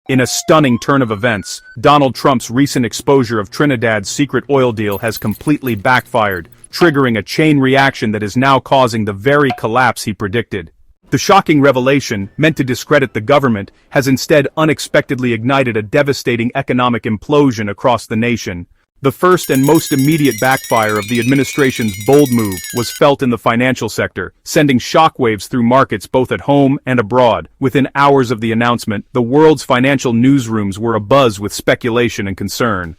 In a stunning turn of events, Donald Trump's recent exposure of Trinidad's secret oil deal has completely backfired, triggering a chain reaction that is now causing the very collapse he predicted. The shocking revelation, meant to discredit the government, has instead unexpectedly ignited a devastating economic implosion across the nation. The first and most immediate backfire of the administration's bold move was felt in the financial sector, sending shockwaves through markets both at home and abroad. Within hours of the announcement, the world's financial newsrooms were abuzz with speculation and concern.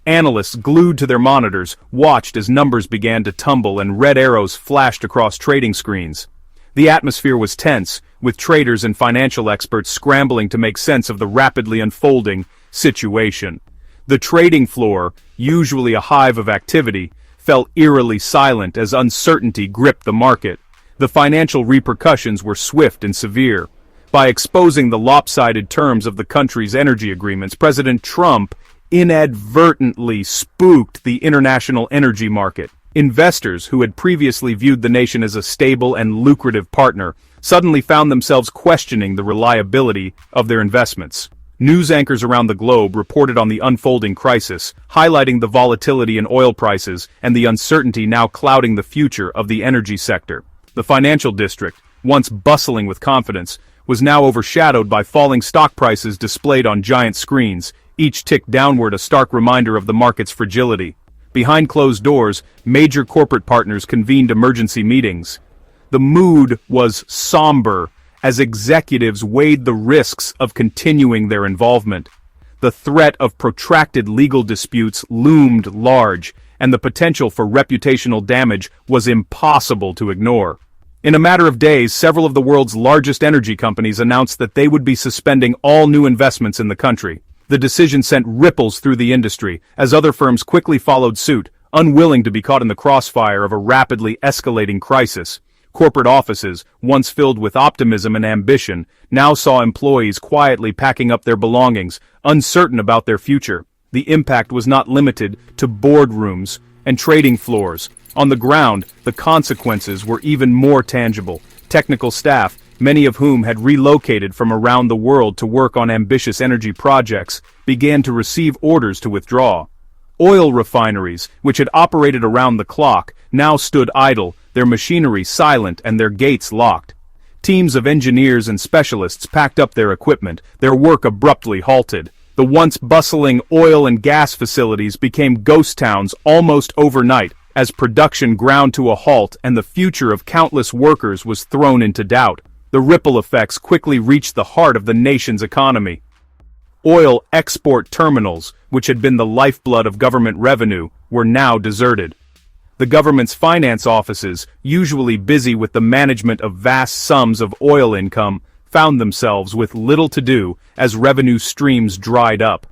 Analysts, glued to their monitors, watched as numbers began to tumble and red arrows flashed across trading screens. The atmosphere was tense, with traders and financial experts scrambling to make sense of the rapidly unfolding situation. The trading floor, usually a hive of activity, fell eerily silent as uncertainty gripped the market. The financial repercussions were swift and severe. By exposing the lopsided terms of the country's energy agreements, President Trump inadvertently spooked the international energy market. Investors who had previously viewed the nation as a stable and lucrative partner suddenly found themselves questioning the reliability of their investments. News anchors around the globe reported on the unfolding crisis, highlighting the volatility in oil prices and the uncertainty now clouding the future of the energy sector. The financial district, once bustling with confidence, was now overshadowed by falling stock prices displayed on giant screens, each tick downward a stark reminder of the market's fragility. Behind closed doors, major corporate partners convened emergency meetings. The mood was somber as executives weighed the risks of continuing their involvement. The threat of protracted legal disputes loomed large, and the potential for reputational damage was impossible to ignore. In a matter of days, several of the world's largest energy companies announced that they would be suspending all new investments in the country. The decision sent ripples through the industry, as other firms quickly followed suit, unwilling to be caught in the crossfire of a rapidly escalating crisis. Corporate offices, once filled with optimism and ambition, now saw employees quietly packing up their belongings, uncertain about their future. The impact was not limited to boardrooms and trading floors. On the ground, the consequences were even more tangible. Technical staff, many of whom had relocated from around the world to work on ambitious energy projects, began to receive orders to withdraw. Oil refineries, which had operated around the clock, now stood idle, their machinery silent and their gates locked. Teams of engineers and specialists packed up their equipment, their work abruptly halted. The once bustling oil and gas facilities became ghost towns almost overnight, as production ground to a halt and the future of countless workers was thrown into doubt. The ripple effects quickly reached the heart of the nation's economy. Oil export terminals, which had been the lifeblood of government revenue, were now deserted. The government's finance offices, usually busy with the management of vast sums of oil income, found themselves with little to do as revenue streams dried up.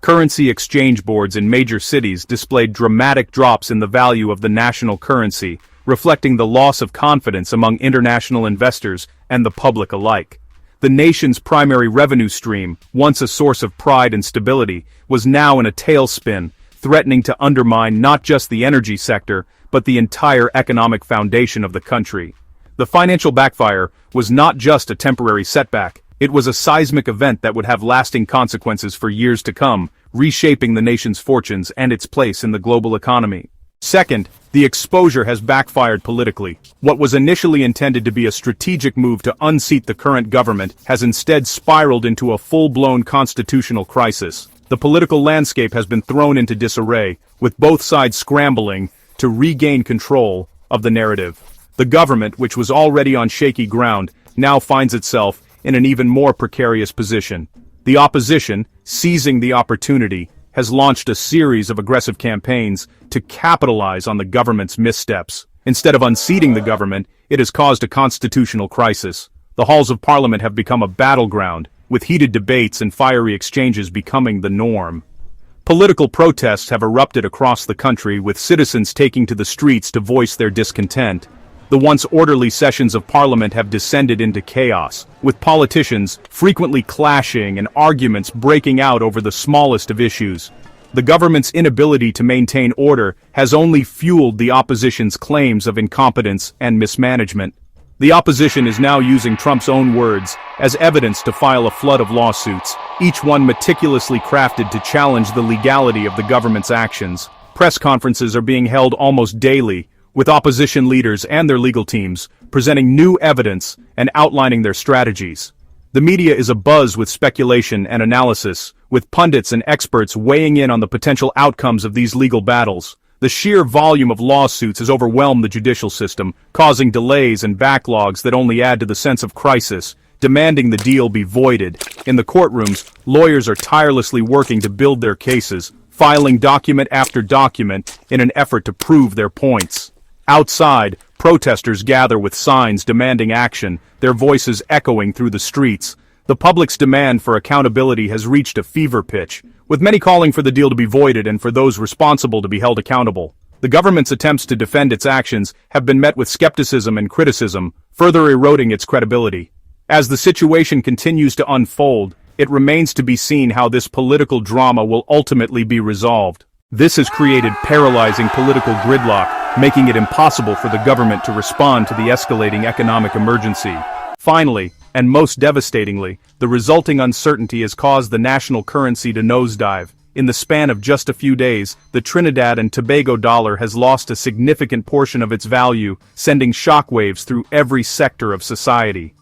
Currency exchange boards in major cities displayed dramatic drops in the value of the national currency, reflecting the loss of confidence among international investors and the public alike. The nation's primary revenue stream, once a source of pride and stability, was now in a tailspin, threatening to undermine not just the energy sector, but the entire economic foundation of the country. The financial backfire was not just a temporary setback, it was a seismic event that would have lasting consequences for years to come, reshaping the nation's fortunes and its place in the global economy. Second, the exposure has backfired politically. What was initially intended to be a strategic move to unseat the current government has instead spiraled into a full-blown constitutional crisis. The political landscape has been thrown into disarray, with both sides scrambling to regain control of the narrative. The government, which was already on shaky ground, now finds itself in an even more precarious position. The opposition, seizing the opportunity, has launched a series of aggressive campaigns to capitalize on the government's missteps. Instead of unseating the government, it has caused a constitutional crisis. The halls of parliament have become a battleground, with heated debates and fiery exchanges becoming the norm. Political protests have erupted across the country, with citizens taking to the streets to voice their discontent. The once orderly sessions of parliament have descended into chaos, with politicians frequently clashing and arguments breaking out over the smallest of issues. The government's inability to maintain order has only fueled the opposition's claims of incompetence and mismanagement. The opposition is now using Trump's own words as evidence to file a flood of lawsuits, each one meticulously crafted to challenge the legality of the government's actions. Press conferences are being held almost daily, with opposition leaders and their legal teams presenting new evidence and outlining their strategies. The media is abuzz with speculation and analysis, with pundits and experts weighing in on the potential outcomes of these legal battles. The sheer volume of lawsuits has overwhelmed the judicial system, causing delays and backlogs that only add to the sense of crisis, demanding the deal be voided. In the courtrooms, lawyers are tirelessly working to build their cases, filing document after document in an effort to prove their points. Outside, protesters gather with signs demanding action, their voices echoing through the streets. The public's demand for accountability has reached a fever pitch, with many calling for the deal to be voided and for those responsible to be held accountable. The government's attempts to defend its actions have been met with skepticism and criticism, further eroding its credibility. As the situation continues to unfold, it remains to be seen how this political drama will ultimately be resolved. This has created paralyzing political gridlock, making it impossible for the government to respond to the escalating economic emergency. Finally, and most devastatingly, the resulting uncertainty has caused the national currency to nosedive. In the span of just a few days, the Trinidad and Tobago dollar has lost a significant portion of its value, sending shockwaves through every sector of society.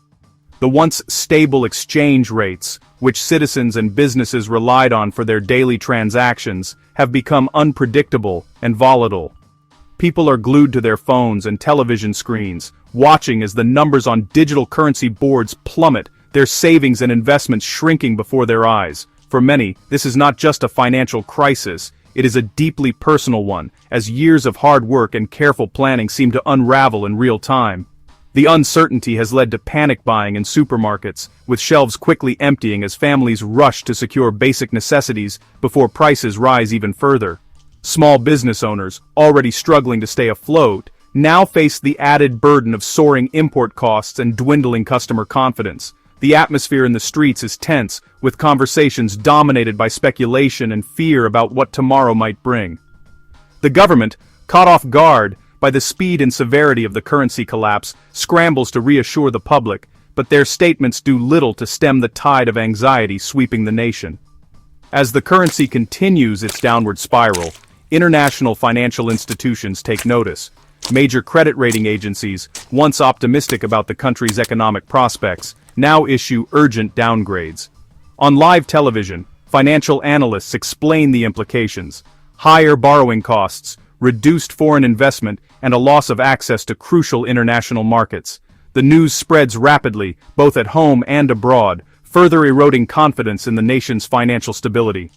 The once stable exchange rates, which citizens and businesses relied on for their daily transactions, have become unpredictable and volatile. People are glued to their phones and television screens, watching as the numbers on digital currency boards plummet, their savings and investments shrinking before their eyes. For many, this is not just a financial crisis, it is a deeply personal one, as years of hard work and careful planning seem to unravel in real time. The uncertainty has led to panic buying in supermarkets, with shelves quickly emptying as families rush to secure basic necessities before prices rise even further. Small business owners, already struggling to stay afloat, now face the added burden of soaring import costs and dwindling customer confidence. The atmosphere in the streets is tense, with conversations dominated by speculation and fear about what tomorrow might bring. The government, caught off guard by the speed and severity of the currency collapse, scrambles to reassure the public, but their statements do little to stem the tide of anxiety sweeping the nation. As the currency continues its downward spiral, international financial institutions take notice. Major credit rating agencies, once optimistic about the country's economic prospects, now issue urgent downgrades. On live television, financial analysts explain the implications: higher borrowing costs, reduced foreign investment, and a loss of access to crucial international markets. The news spreads rapidly, both at home and abroad, further eroding confidence in the nation's financial stability.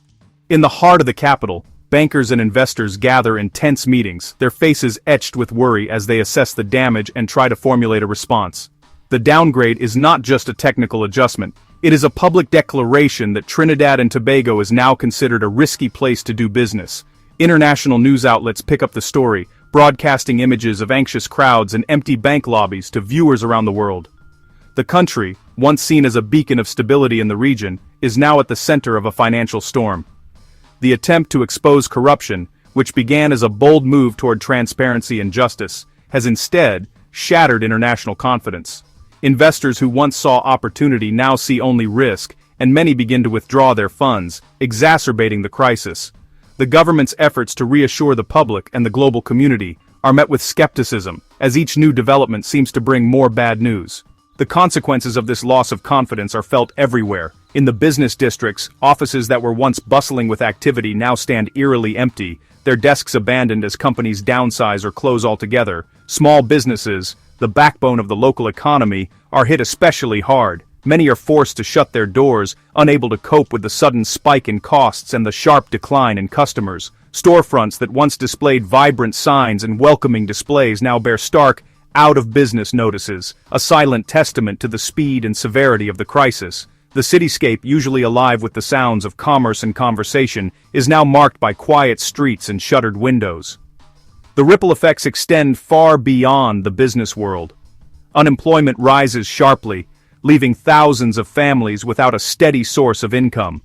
In the heart of the capital, bankers and investors gather in tense meetings, their faces etched with worry as they assess the damage and try to formulate a response. The downgrade is not just a technical adjustment, it is a public declaration that Trinidad and Tobago is now considered a risky place to do business. International news outlets pick up the story, broadcasting images of anxious crowds and empty bank lobbies to viewers around the world. The country, once seen as a beacon of stability in the region, is now at the center of a financial storm. The attempt to expose corruption, which began as a bold move toward transparency and justice, has instead shattered international confidence. Investors who once saw opportunity now see only risk, and many begin to withdraw their funds, exacerbating the crisis. The government's efforts to reassure the public and the global community are met with skepticism, as each new development seems to bring more bad news. The consequences of this loss of confidence are felt everywhere. In the business districts, offices that were once bustling with activity now stand eerily empty, their desks abandoned as companies downsize or close altogether. Small businesses, the backbone of the local economy, are hit especially hard. Many are forced to shut their doors, unable to cope with the sudden spike in costs and the sharp decline in customers. Storefronts that once displayed vibrant signs and welcoming displays now bear stark, out-of-business notices, a silent testament to the speed and severity of the crisis. The cityscape, usually alive with the sounds of commerce and conversation, is now marked by quiet streets and shuttered windows. The ripple effects extend far beyond the business world. Unemployment rises sharply, leaving thousands of families without a steady source of income.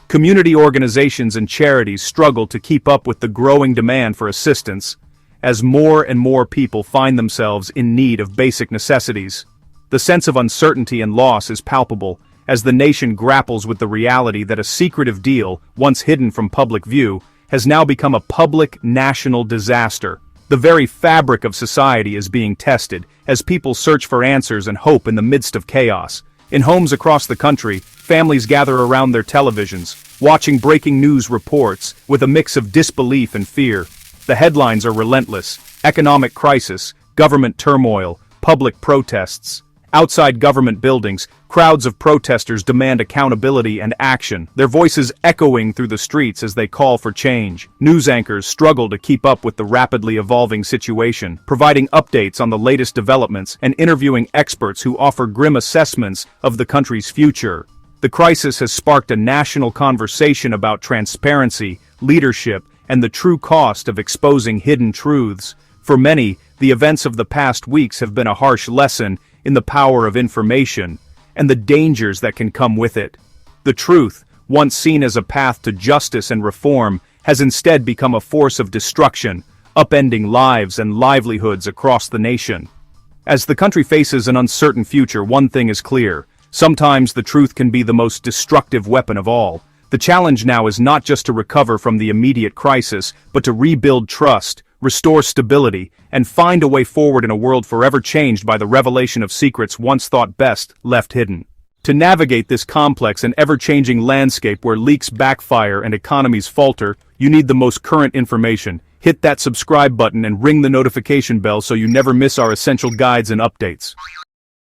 Community organizations and charities struggle to keep up with the growing demand for assistance, as more and more people find themselves in need of basic necessities. The sense of uncertainty and loss is palpable, as the nation grapples with the reality that a secretive deal, once hidden from public view, has now become a public national disaster. The very fabric of society is being tested, as people search for answers and hope in the midst of chaos. In homes across the country, families gather around their televisions, watching breaking news reports with a mix of disbelief and fear. The headlines are relentless: economic crisis, government turmoil, public protests. Outside government buildings, crowds of protesters demand accountability and action, their voices echoing through the streets as they call for change. News anchors struggle to keep up with the rapidly evolving situation, providing updates on the latest developments and interviewing experts who offer grim assessments of the country's future. The crisis has sparked a national conversation about transparency, leadership, and the true cost of exposing hidden truths. For many, the events of the past weeks have been a harsh lesson in the power of information and the dangers that can come with it. The truth, once seen as a path to justice and reform, has instead become a force of destruction, upending lives and livelihoods across the nation. As the country faces an uncertain future, one thing is clear: sometimes the truth can be the most destructive weapon of all. The challenge now is not just to recover from the immediate crisis, but to rebuild trust, restore stability, and find a way forward in a world forever changed by the revelation of secrets once thought best left hidden. To navigate this complex and ever-changing landscape where leaks backfire and economies falter, you need the most current information. Hit that subscribe button and ring the notification bell so you never miss our essential guides and updates.